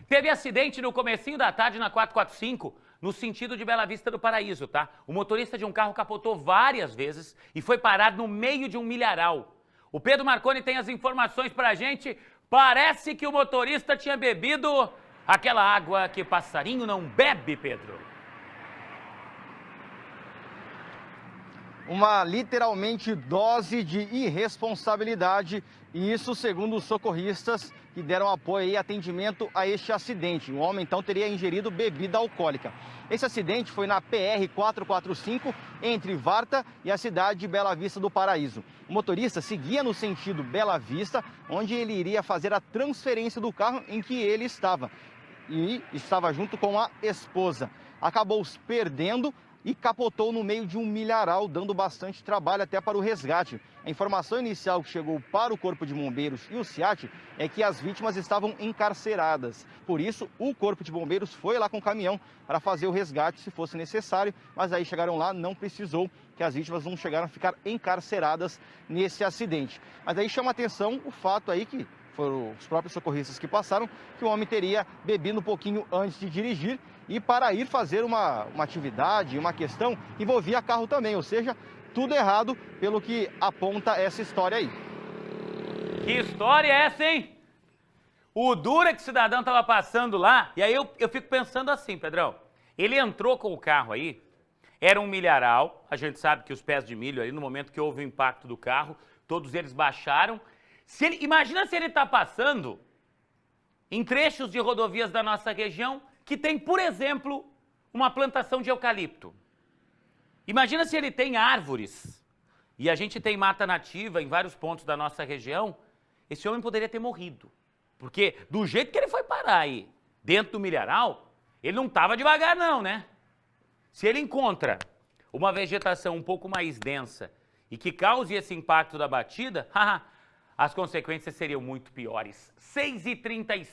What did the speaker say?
Teve acidente no comecinho da tarde na 445, no sentido de Bela Vista do Paraíso, tá? O motorista de um carro capotou várias vezes e foi parado no meio de um milharal. O Pedro Marconi tem as informações pra gente. Parece que o motorista tinha bebido aquela água que passarinho não bebe, Pedro. Uma literalmente dose de irresponsabilidade, e isso segundo os socorristas que deram apoio e atendimento a este acidente. O homem então teria ingerido bebida alcoólica. Esse acidente foi na PR 445 entre Varta e a cidade de Bela Vista do Paraíso. O motorista seguia no sentido Bela Vista, onde ele iria fazer a transferência do carro em que ele estava. E estava junto com a esposa. Acabou se perdendo e capotou no meio de um milharal, dando bastante trabalho até para o resgate. A informação inicial que chegou para o Corpo de Bombeiros e o SEAT é que as vítimas estavam encarceradas. Por isso, o Corpo de Bombeiros foi lá com o caminhão para fazer o resgate se fosse necessário, mas aí chegaram lá, não precisou, que as vítimas não chegaram a ficar encarceradas nesse acidente. Mas aí chama atenção o fato aí que foram os próprios socorristas que passaram, que o homem teria bebido um pouquinho antes de dirigir e para ir fazer uma atividade, uma questão, envolvia carro também, ou seja, tudo errado pelo que aponta essa história aí. Que história é essa, hein? O duro é que o cidadão estava passando lá, e aí eu fico pensando assim, Pedrão, ele entrou com o carro aí, era um milharal, a gente sabe que os pés de milho aí, no momento que houve o impacto do carro, todos eles baixaram. Imagina se ele está passando em trechos de rodovias da nossa região que tem, por exemplo, uma plantação de eucalipto. Imagina se ele tem árvores e a gente tem mata nativa em vários pontos da nossa região, esse homem poderia ter morrido. Porque do jeito que ele foi parar aí, dentro do milharal, ele não estava devagar não, né? Se ele encontra uma vegetação um pouco mais densa e que cause esse impacto da batida, as consequências seriam muito piores. 6h35.